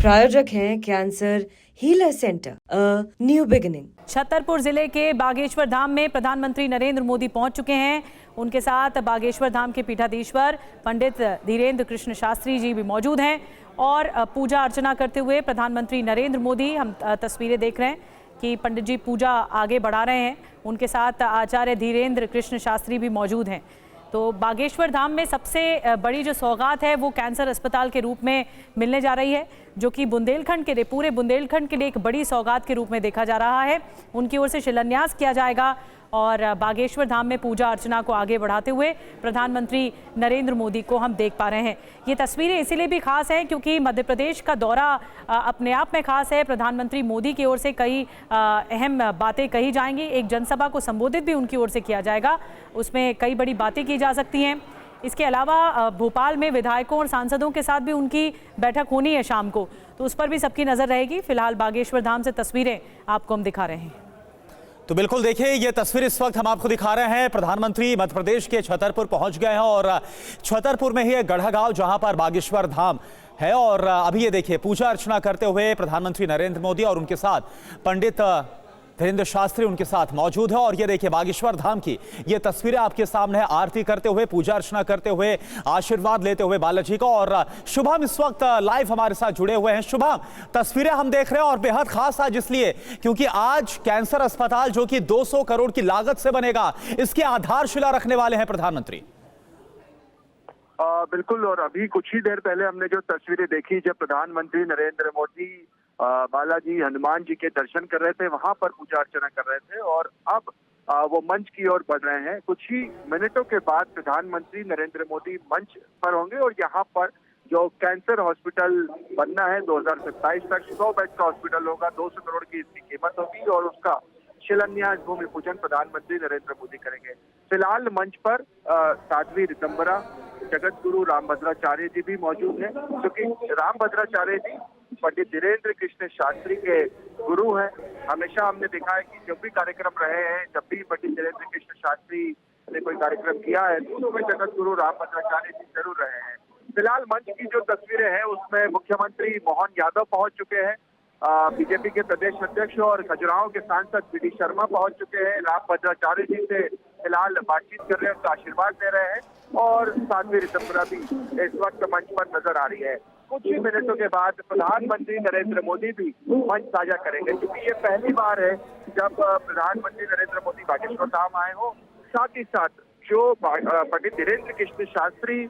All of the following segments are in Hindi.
प्रायोजक हैं cancer healer centre, a new beginning. Chhatarpur जिले के बागेश्वर धाम में प्रधानमंत्री नरेंद्र मोदी पहुंच चुके हैं। उनके साथ बागेश्वर धाम के पीठाधीश्वर पंडित धीरेन्द्र कृष्ण शास्त्री जी भी मौजूद हैं और पूजा अर्चना करते हुए प्रधानमंत्री नरेंद्र मोदी, हम तस्वीरें देख रहे हैं कि पंडित जी पूजा आगे बढ़ा रहे हैं। उनके साथ आचार्य धीरेन्द्र कृष्ण शास्त्री भी मौजूद हैं। तो बागेश्वर धाम में सबसे बड़ी जो सौगात है वो कैंसर अस्पताल के रूप में मिलने जा रही है, जो कि बुंदेलखंड के लिए, पूरे बुंदेलखंड के लिए एक बड़ी सौगात के रूप में देखा जा रहा है। उनकी ओर से शिलान्यास किया जाएगा और बागेश्वर धाम में पूजा अर्चना को आगे बढ़ाते हुए प्रधानमंत्री नरेंद्र मोदी को हम देख पा रहे हैं। ये तस्वीरें इसीलिए भी खास हैं क्योंकि मध्य प्रदेश का दौरा अपने आप में खास है। प्रधानमंत्री मोदी की ओर से कई अहम बातें कही जाएंगी। एक जनसभा को संबोधित भी उनकी ओर से किया जाएगा, उसमें कई बड़ी बातें की जा सकती हैं। इसके अलावा भोपाल में विधायकों और सांसदों के साथ भी उनकी बैठक होनी है शाम को, तो उस पर भी सबकी नज़र रहेगी। फिलहाल बागेश्वर धाम से तस्वीरें आपको हम दिखा रहे हैं। तो बिल्कुल देखिए, ये तस्वीर इस वक्त हम आपको दिखा रहे हैं। प्रधानमंत्री मध्य प्रदेश के छतरपुर पहुंच गए हैं और छतरपुर में ही एक गढ़ा गांव जहां पर बागेश्वर धाम है और अभी ये देखिए पूजा अर्चना करते हुए प्रधानमंत्री नरेंद्र मोदी और उनके साथ पंडित धीरेन्द्र शास्त्री उनके साथ मौजूद है। और ये देखिए बागेश्वर धाम की ये तस्वीरें आपके सामने है, आरती करते हुए, पूजा अर्चना करते हुए, आशीर्वाद लेते हुए बालाजी का। और शुभम इस वक्त लाइव हमारे साथ जुड़े हुए हैं। शुभम, तस्वीरें हम देख रहे हैं और बेहद खास आज इसलिए क्योंकि आज कैंसर अस्पताल जो कि 200 करोड़ की लागत से बनेगा, इसकी आधारशिला रखने वाले हैं प्रधानमंत्री। बिल्कुल, और अभी कुछ ही देर पहले हमने जो तस्वीरें देखी जब प्रधानमंत्री नरेंद्र मोदी बालाजी हनुमान जी के दर्शन कर रहे थे, वहां पर पूजा अर्चना कर रहे थे और अब वो मंच की ओर बढ़ रहे हैं। कुछ ही मिनटों के बाद प्रधानमंत्री नरेंद्र मोदी मंच पर होंगे और यहाँ पर जो कैंसर हॉस्पिटल बनना है 2027 तक 100 बेड का हॉस्पिटल होगा, 200 करोड़ की इसकी कीमत होगी और उसका शिलान्यास भूमि पूजन प्रधानमंत्री नरेंद्र मोदी करेंगे। फिलहाल मंच पर साध्वी रितंबरा, जगत गुरु रामभद्राचार्य जी भी मौजूद हैं, क्योंकि रामभद्राचार्य जी पंडित धीरेन्द्र कृष्ण शास्त्री के गुरु हैं। हमेशा हमने देखा है कि जब भी कार्यक्रम रहे हैं, जब भी पंडित धीरेन्द्र कृष्ण शास्त्री ने कोई कार्यक्रम किया है तो उसमें जगत गुरु रामभद्राचार्य जी जरूर रहे हैं। फिलहाल मंच की जो तस्वीरें हैं उसमें मुख्यमंत्री मोहन यादव पहुंच चुके हैं, बीजेपी के प्रदेश अध्यक्ष और खजुराहो के सांसद वी.डी. शर्मा पहुंच चुके हैं। रामभद्राचार्य जी से फिलहाल बातचीत कर रहे हैं, उनका आशीर्वाद दे रहे हैं और साध्वी रितंबरा भी इस वक्त मंच पर नजर आ रही है। कुछ ही मिनटों के बाद प्रधानमंत्री नरेंद्र मोदी भी मंच साझा करेंगे, क्योंकि ये पहली बार है जब प्रधानमंत्री नरेंद्र मोदी बागेश्वर धाम आए हो। साथ ही साथ जो पंडित धीरेन्द्र कृष्ण शास्त्री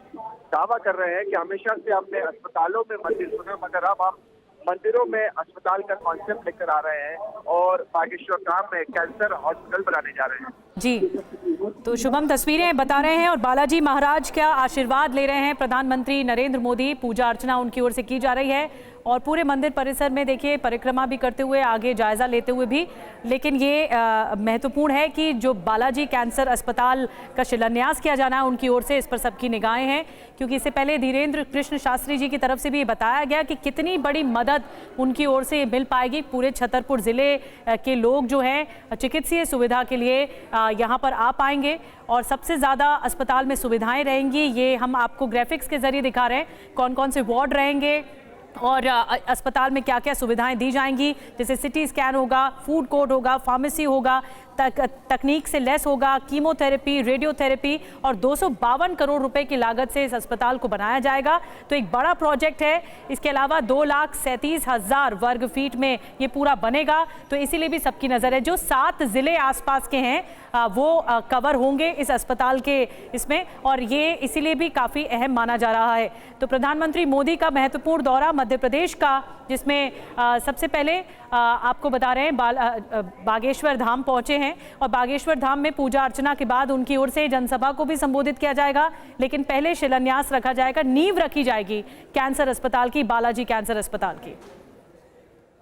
दावा कर रहे हैं कि हमेशा से हमने अस्पतालों में मंदिर सुने, मगर अब हम मंदिरों में अस्पताल का कॉन्सेप्ट लेकर आ रहे हैं और बागेश्वर धाम में कैंसर हॉस्पिटल बनाने जा रहे हैं। जी, तो शुभम तस्वीरें बता रहे हैं और बालाजी महाराज का आशीर्वाद ले रहे हैं प्रधानमंत्री नरेंद्र मोदी। पूजा अर्चना उनकी ओर से की जा रही है और पूरे मंदिर परिसर में देखिए परिक्रमा भी करते हुए, आगे जायजा लेते हुए भी। लेकिन ये महत्वपूर्ण है कि जो बालाजी कैंसर अस्पताल का शिलान्यास किया जाना है उनकी ओर से, इस पर सबकी निगाहें हैं, क्योंकि इससे पहले धीरेन्द्र कृष्ण शास्त्री जी की तरफ से भी बताया गया कि कितनी बड़ी मदद उनकी ओर से मिल पाएगी। पूरे छतरपुर जिले के लोग जो हैं चिकित्सीय सुविधा के लिए यहाँ पर आ पाएंगे और सबसे ज़्यादा अस्पताल में सुविधाएं रहेंगी। ये हम आपको ग्राफिक्स के जरिए दिखा रहे हैं कौन कौन से वार्ड रहेंगे और अस्पताल में क्या क्या सुविधाएं दी जाएंगी, जैसे सिटी स्कैन होगा, फूड कोर्ट होगा, फार्मेसी होगा, तकनीक से लेस होगा, कीमोथेरेपी, रेडियोथेरेपी और 252 करोड़ रुपए की लागत से इस अस्पताल को बनाया जाएगा। तो एक बड़ा प्रोजेक्ट है। इसके अलावा 2,37,000 वर्ग फीट में ये पूरा बनेगा, तो इसीलिए भी सबकी नज़र है। जो 7 जिले आसपास के हैं वो कवर होंगे इस अस्पताल के इसमें, और ये इसीलिए भी काफ़ी अहम माना जा रहा है। तो प्रधानमंत्री मोदी का महत्वपूर्ण दौरा मध्य प्रदेश का, जिसमें सबसे पहले आपको बता रहे हैं बागेश्वर धाम पहुंचे हैं और बागेश्वर धाम में पूजा अर्चना के बाद उनकी ओर से जनसभा को भी संबोधित किया जाएगा। लेकिन पहले शिलान्यास रखा जाएगा, नींव रखी जाएगी कैंसर अस्पताल की, बालाजी कैंसर अस्पताल की।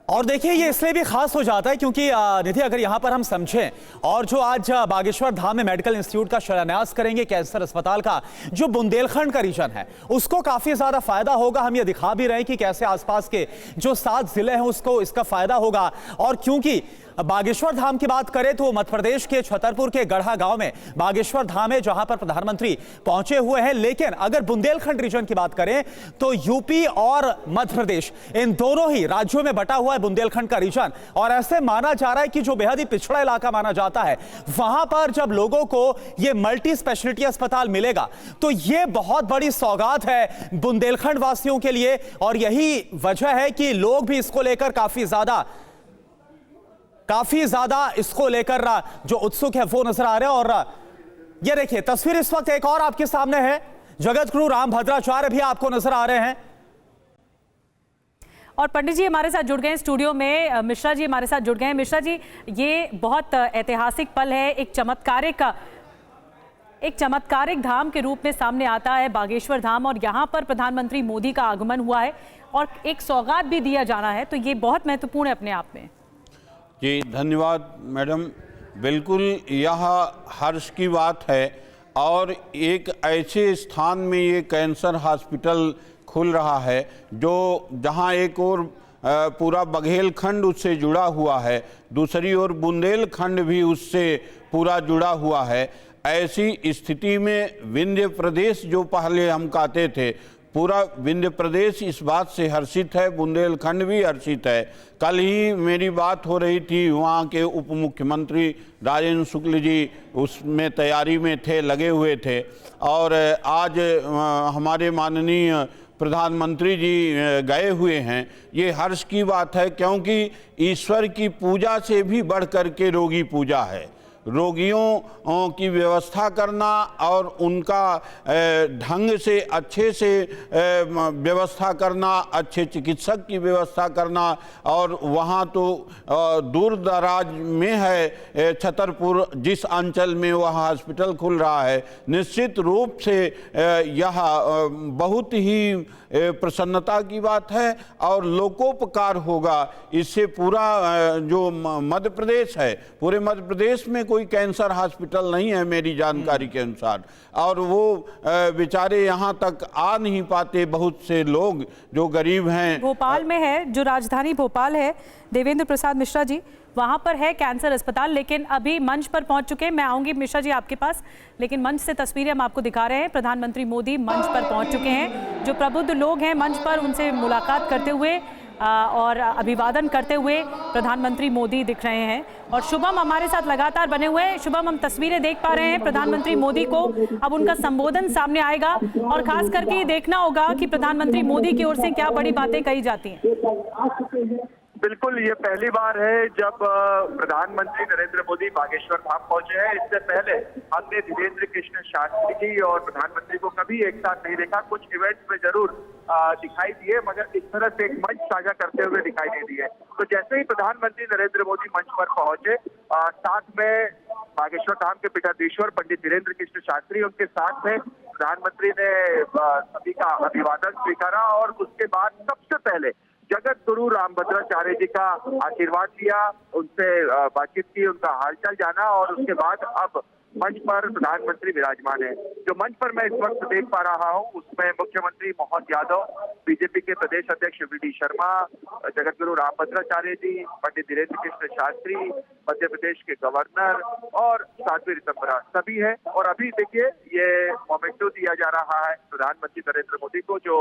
और देखिए ये इसलिए भी खास हो जाता है क्योंकि निधि, अगर यहाँ पर हम समझें और जो आज बागेश्वर धाम में मेडिकल इंस्टीट्यूट का शिलान्यास करेंगे कैंसर अस्पताल का, जो बुंदेलखंड का रीजन है उसको काफी ज्यादा फायदा होगा। हम ये दिखा भी रहे हैं कि कैसे आसपास के जो 7 जिले हैं उसको इसका फायदा होगा। और क्योंकि बागेश्वर धाम की बात करें तो मध्य प्रदेश के छतरपुर के गढ़ा गांव में बागेश्वर धाम है, जहां पर प्रधानमंत्री पहुंचे हुए हैं। लेकिन अगर बुंदेलखंड रीजन की बात करें तो यूपी और मध्य प्रदेश इन दोनों ही राज्यों में बटा हुआ है बुंदेलखंड का रीजन। और ऐसे माना जा रहा है कि जो बेहद ही पिछड़ा इलाका माना जाता है, वहां पर जब लोगों को यह मल्टी स्पेशलिटी अस्पताल मिलेगा तो यह बहुत बड़ी सौगात है बुंदेलखंड वासियों के लिए। और यही वजह है कि लोग भी इसको लेकर काफी ज्यादा इसको लेकर जो उत्सुक है वो नजर आ रहे हैं। और ये देखिए तस्वीर इस वक्त एक और आपके सामने है, जगत गुरु रामभद्राचार्य भी आपको नजर आ रहे हैं। और पंडित जी हमारे साथ जुड़ गए हैं स्टूडियो में, मिश्रा जी हमारे साथ जुड़ गए हैं। मिश्रा जी, ये बहुत ऐतिहासिक पल है, एक चमत्कारिक धाम के रूप में सामने आता है बागेश्वर धाम, और यहाँ पर प्रधानमंत्री मोदी का आगमन हुआ है और एक सौगात भी दिया जाना है, तो ये बहुत महत्वपूर्ण है अपने आप में। जी धन्यवाद मैडम, बिल्कुल यह हर्ष की बात है। और एक ऐसे स्थान में ये कैंसर हॉस्पिटल खुल रहा है जहां एक और पूरा बघेलखंड उससे जुड़ा हुआ है, दूसरी ओर बुंदेलखंड भी उससे पूरा जुड़ा हुआ है। ऐसी स्थिति में विंध्य प्रदेश जो पहले हम कहते थे, पूरा विंध्य प्रदेश इस बात से हर्षित है, बुंदेलखंड भी हर्षित है। कल ही मेरी बात हो रही थी, वहाँ के उप मुख्यमंत्री राजेंद्र शुक्ल जी उसमें तैयारी में थे, लगे हुए थे। और आज हमारे माननीय प्रधानमंत्री जी गए हुए हैं। ये हर्ष की बात है, क्योंकि ईश्वर की पूजा से भी बढ़ कर के रोगी पूजा है। रोगियों की व्यवस्था करना और उनका ढंग से अच्छे से व्यवस्था करना, अच्छे चिकित्सक की व्यवस्था करना। और वहाँ तो दूर दराज में है छतरपुर, जिस अंचल में वह हॉस्पिटल खुल रहा है, निश्चित रूप से यह बहुत ही प्रसन्नता की बात है और लोकोपकार होगा। इससे पूरा जो मध्य प्रदेश है, पूरे मध्य प्रदेश में कोई कैंसर हॉस्पिटल नहीं है मेरी जानकारी के अनुसार, और वो बेचारे यहाँ तक आ नहीं पाते, बहुत से लोग जो गरीब हैं। भोपाल में है, जो राजधानी भोपाल है, देवेंद्र प्रसाद मिश्रा जी, वहाँ पर है कैंसर अस्पताल, लेकिन अभी मंच पर पहुंच चुके हैं। मैं आऊंगी मिश्रा जी आपके पास, लेकिन मंच से तस्वीरें हम आपको दिखा रहे हैं। प्रधानमंत्री मोदी मंच पर पहुंच चुके हैं। जो प्रबुद्ध लोग हैं मंच पर, उनसे मुलाकात करते हुए और अभिवादन करते हुए प्रधानमंत्री मोदी दिख रहे हैं। और शुभम हमारे साथ लगातार बने हुए हैं। शुभम, हम तस्वीरें देख पा रहे हैं प्रधानमंत्री मोदी को, अब उनका संबोधन सामने आएगा और खास करके ये देखना होगा कि प्रधानमंत्री मोदी की ओर से क्या बड़ी बातें कही जाती हैं। बिल्कुल, ये पहली बार है जब प्रधानमंत्री नरेंद्र मोदी बागेश्वर धाम पहुंचे हैं। इससे पहले हमने धीरेन्द्र कृष्ण शास्त्री जी और प्रधानमंत्री को कभी एक साथ नहीं देखा। कुछ इवेंट्स में जरूर दिखाई दिए, मगर इस तरह से एक मंच साझा करते हुए दिखाई नहीं दिए। तो जैसे ही प्रधानमंत्री नरेंद्र मोदी मंच पर पहुंचे, साथ में बागेश्वर धाम के पीठाधीश्वर पंडित धीरेन्द्र कृष्ण शास्त्री उनके साथ में, प्रधानमंत्री ने सभी का अभिवादन स्वीकारा और उसके बाद सबसे पहले जगत गुरु रामभद्राचार्य जी का आशीर्वाद लिया, उनसे बातचीत की, उनका हालचाल जाना। और उसके बाद अब मंच पर प्रधानमंत्री विराजमान है। जो मंच पर मैं इस वक्त देख पा रहा हूं, उसमें मुख्यमंत्री मोहन यादव, बीजेपी के प्रदेश अध्यक्ष वी.डी. शर्मा, जगत गुरु रामभद्राचार्य जी, पंडित धीरेन्द्र कृष्ण शास्त्री, मध्य प्रदेश के गवर्नर और साध्वी ऋतंभरा सभी है। और अभी देखिए ये मोमेंटो दिया जा रहा है प्रधानमंत्री नरेंद्र मोदी को। जो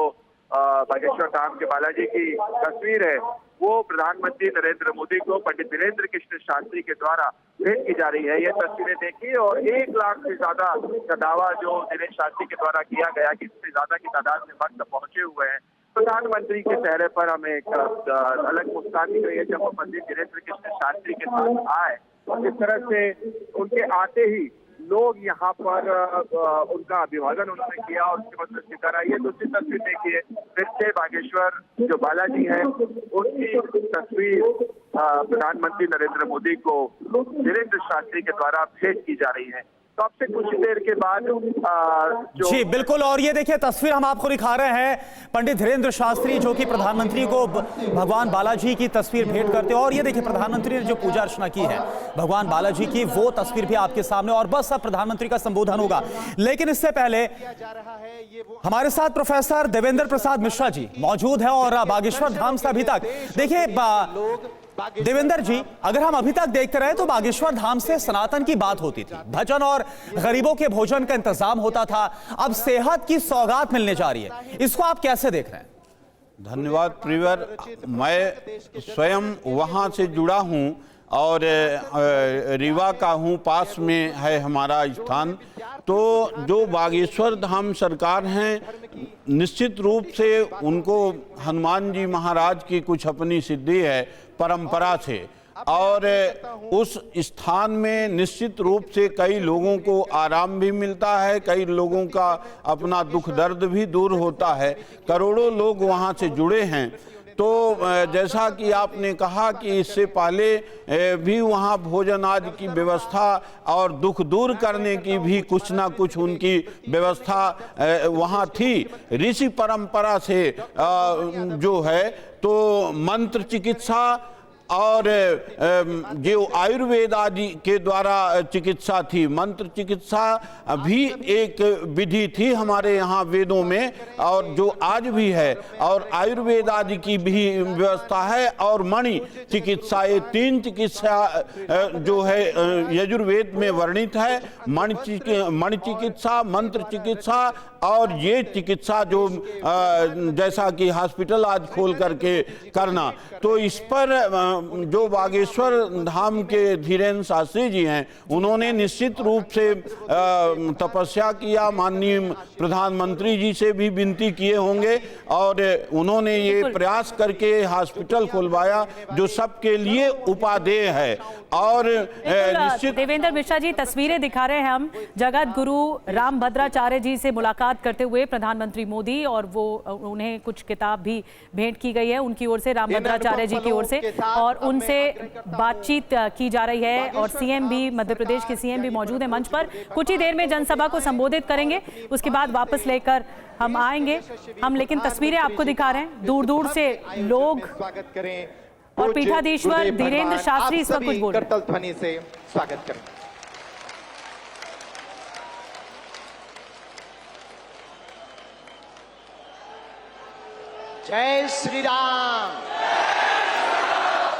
बागेश्वर धाम के बालाजी की तस्वीर है, वो प्रधानमंत्री नरेंद्र मोदी को पंडित धीरेन्द्र कृष्ण शास्त्री के द्वारा भेंट की जा रही है। ये तस्वीरें देखिए, और 1 लाख से ज्यादा का दावा जो दिनेश शास्त्री के द्वारा किया गया कि इससे ज्यादा की तादाद में भक्त पहुंचे हुए हैं। प्रधानमंत्री के चेहरे पर हमें एक अलग मुस्कान दिख रही है जब वो पंडित धीरेन्द्र कृष्ण शास्त्री के साथ आए। और इस तरह से उनके आते ही लोग यहाँ पर उनका अभिवादन उन्होंने किया और उसके बाद स्वीकार आई है। दूसरी तस्वीर देखिए, फिर से बागेश्वर जो बालाजी है उनकी तस्वीर प्रधानमंत्री नरेंद्र मोदी को धीरेन्द्र शास्त्री के द्वारा भेंट की जा रही है। तो अब से कुछ देर के बाद जी बिल्कुल। और ये देखिए तस्वीर हम आपको दिखा रहे हैं, पंडित धीरेन्द्र शास्त्री जो कि प्रधानमंत्री को भगवान बालाजी की तस्वीर भेंट करते हैं। और ये देखिए प्रधानमंत्री ने जो पूजा अर्चना की है भगवान बालाजी की, वो तस्वीर भी आपके सामने। और बस अब प्रधानमंत्री का संबोधन होगा, लेकिन इससे पहले हमारे साथ प्रोफेसर देवेंद्र प्रसाद मिश्रा जी मौजूद है। और बागेश्वर धाम से अभी तक देखिए देवेंद्र जी, अगर हम अभी तक देखते रहे तो बागेश्वर धाम से सनातन की बात होती थी, भजन और गरीबों के भोजन का इंतजाम होता था। अब सेहत की सौगात मिलने जा रही है, इसको आप कैसे देख रहे हैं? धन्यवाद प्रिवर। मैं स्वयं वहाँ से जुड़ा हूँ और रीवा का हूँ, पास में है हमारा स्थान। तो जो बागेश्वर धाम सरकार हैं, निश्चित रूप से उनको हनुमान जी महाराज की कुछ अपनी सिद्धि है परंपरा से, और उस स्थान में निश्चित रूप से कई लोगों को आराम भी मिलता है, कई लोगों का अपना दुख दर्द भी दूर होता है। करोड़ों लोग वहाँ से जुड़े हैं। तो जैसा कि आपने कहा कि इससे पहले भी वहाँ भोजन आदि की व्यवस्था और दुख दूर करने की भी कुछ ना कुछ उनकी व्यवस्था वहाँ थी। ऋषि परंपरा से जो है तो मंत्र चिकित्सा और जो आयुर्वेद आदि के द्वारा चिकित्सा थी, मंत्र चिकित्सा भी एक विधि थी हमारे यहाँ वेदों में, और जो आज भी है, और आयुर्वेद आदि की भी व्यवस्था है, और मणि चिकित्सा, ये 3 चिकित्सा जो है यजुर्वेद में वर्णित है। मणि चिकित्सा, मंत्र चिकित्सा और ये चिकित्सा जो जैसा कि हॉस्पिटल आज खोल करके करना। तो इस पर जो बागेश्वर धाम के धीरेन्द्र शास्त्री जी हैं, उन्होंने निश्चित रूप से तपस्या किया, माननीय प्रधानमंत्री जी से भी विनती किए होंगे, और उन्होंने ये प्रयास करके हॉस्पिटल खुलवाया जो सबके लिए उपादेय है। और निश्चित देवेंद्र मिश्रा जी, तस्वीरें दिखा रहे हैं हम जगत गुरु रामभद्राचार्य जी से मुलाकात करते हुए प्रधानमंत्री मोदी, और वो उन्हें कुछ किताब भी भेंट की गई है उनकी ओर से, रामभद्राचार्य जी की ओर से, और उनसे बातचीत की जा रही है। और सीएम भी, मध्य प्रदेश के सीएम भी मौजूद है मंच पर। कुछ ही देर में जनसभा को संबोधित करेंगे, उसके बाद वापस लेकर हम आएंगे। हम लेकिन तस्वीरें आपको दिखा रहे हैं, दूर दूर से लोग और पीठाधीश्वर धीरेन्द्र शास्त्री इस वक्त कुछ बोल रहे हैं। ध्वनि से स्वागत करें। जय श्री राम।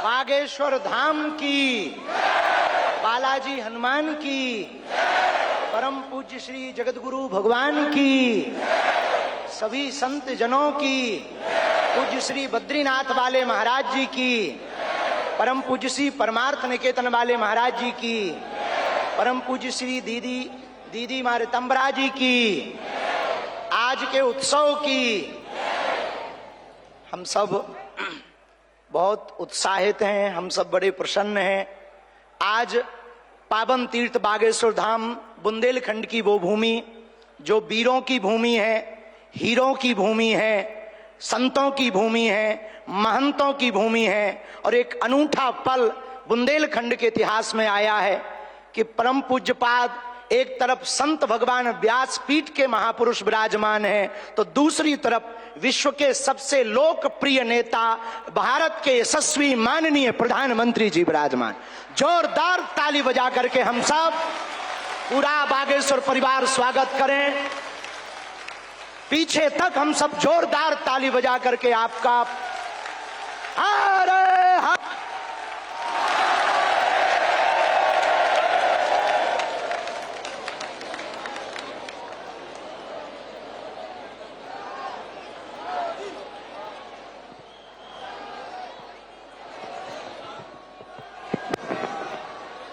बागेश्वर धाम की, बालाजी हनुमान की, परम पूज्य श्री जगतगुरु भगवान की, सभी संत जनों की, पूज्य श्री बद्रीनाथ वाले महाराज जी की, परम पूज्य श्री परमार्थ निकेतन वाले महाराज जी की, परम पूज्य श्री दीदी मारे तंबरा जी की, आज के उत्सव की हम सब बहुत उत्साहित हैं, हम सब बड़े प्रसन्न हैं। आज पावन तीर्थ बागेश्वर धाम बुंदेलखंड की वो भूमि जो वीरों की भूमि है, हीरों की भूमि है, संतों की भूमि है, महंतों की भूमि है। और एक अनूठा पल बुंदेलखंड के इतिहास में आया है कि परम पूज्यपाद एक तरफ संत भगवान व्यासपीठ के महापुरुष विराजमान हैं, तो दूसरी तरफ विश्व के सबसे लोकप्रिय नेता, भारत के यशस्वी माननीय प्रधानमंत्री जी विराजमान। जोरदार ताली बजा करके हम सब पूरा बागेश्वर परिवार स्वागत करें। पीछे तक हम सब जोरदार ताली बजा करके आपका अरे हा।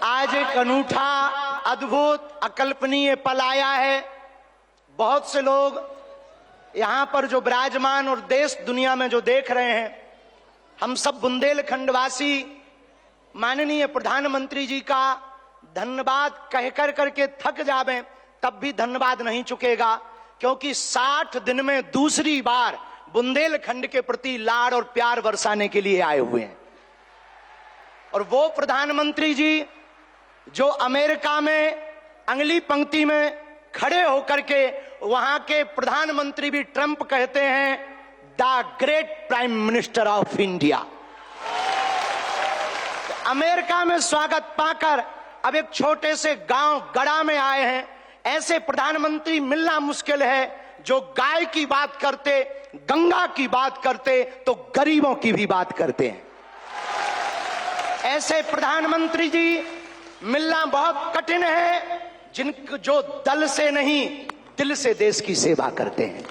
आज एक अनूठा, अद्भुत, अकल्पनीय पल आया है। बहुत से लोग यहां पर जो विराजमान और देश दुनिया में जो देख रहे हैं, हम सब बुंदेलखंडवासी माननीय प्रधानमंत्री जी का धन्यवाद कहकर करके थक जावें तब भी धन्यवाद नहीं चुकेगा, क्योंकि 60 दिन में दूसरी बार बुंदेलखंड के प्रति लाड़ और प्यार बरसाने के लिए आए हुए हैं। और वो प्रधानमंत्री जी जो अमेरिका में अगली पंक्ति में खड़े होकर के वहां के प्रधानमंत्री भी ट्रंप कहते हैं the great prime minister of India. America में स्वागत पाकर अब एक छोटे से गांव गड़ा में आए हैं। ऐसे प्रधानमंत्री मिलना मुश्किल है जो गाय की बात करते, गंगा की बात करते, तो गरीबों की भी बात करते हैं। ऐसे प्रधानमंत्री जी मिलना बहुत कठिन है जो दल से नहीं दिल से देश की सेवा करते हैं।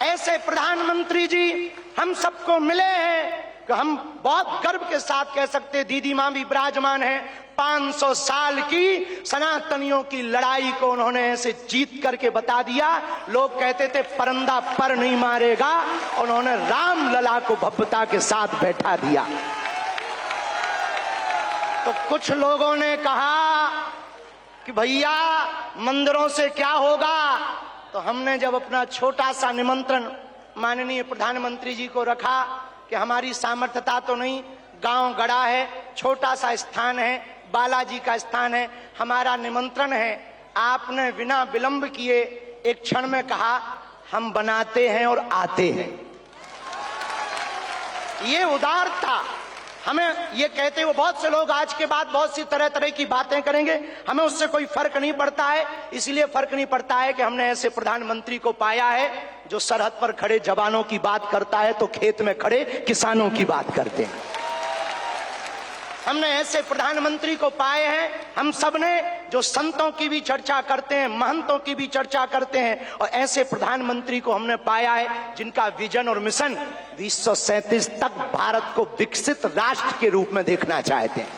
ऐसे प्रधानमंत्री जी हम सबको मिले हैं कि हम बहुत गर्व के साथ कह सकते हैं, दीदी मां भी विराजमान है, 500 साल की सनातनियों की लड़ाई को उन्होंने ऐसे जीत करके बता दिया। लोग कहते थे परंदा पर नहीं मारेगा, उन्होंने राम लला को भव्यता के साथ बैठा दिया। तो कुछ लोगों ने कहा कि भैया मंदिरों से क्या होगा, तो हमने जब अपना छोटा सा निमंत्रण माननीय प्रधानमंत्री जी को रखा कि हमारी सामर्थ्यता तो नहीं, गांव गड़ा है, छोटा सा स्थान है, बालाजी का स्थान है, हमारा निमंत्रण है, आपने बिना विलंब किए एक क्षण में कहा हम बनाते हैं और आते हैं। ये उदारता हमें, ये कहते हुए बहुत से लोग आज के बाद बहुत सी तरह तरह की बातें करेंगे, हमें उससे कोई फर्क नहीं पड़ता है। इसलिए फर्क नहीं पड़ता है कि हमने ऐसे प्रधानमंत्री को पाया है जो सरहद पर खड़े जवानों की बात करता है तो खेत में खड़े किसानों की बात करते हैं। हमने ऐसे प्रधानमंत्री को पाए हैं हम सब ने जो संतों की भी चर्चा करते हैं, महंतों की भी चर्चा करते हैं, और ऐसे प्रधानमंत्री को हमने पाया है जिनका विजन और मिशन 2037 तक भारत को विकसित राष्ट्र के रूप में देखना चाहते हैं।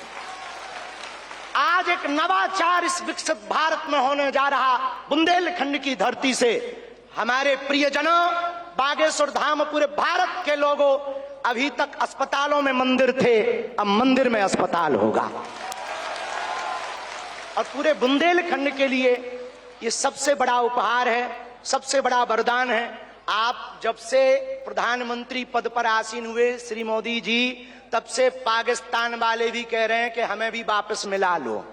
आज एक नवाचार इस विकसित भारत में होने जा रहा। बुंदेलखंड की धरती से हमारे प्रियजनों, बागेश्वर धाम, पूरे भारत के लोगों, अभी तक अस्पतालों में मंदिर थे, अब मंदिर में अस्पताल होगा। और पूरे बुंदेलखंड के लिए ये सबसे बड़ा उपहार है, सबसे बड़ा वरदान है। आप जब से प्रधानमंत्री पद पर आसीन हुए श्री मोदी जी, तब से पाकिस्तान वाले भी कह रहे हैं कि हमें भी वापस मिला लो।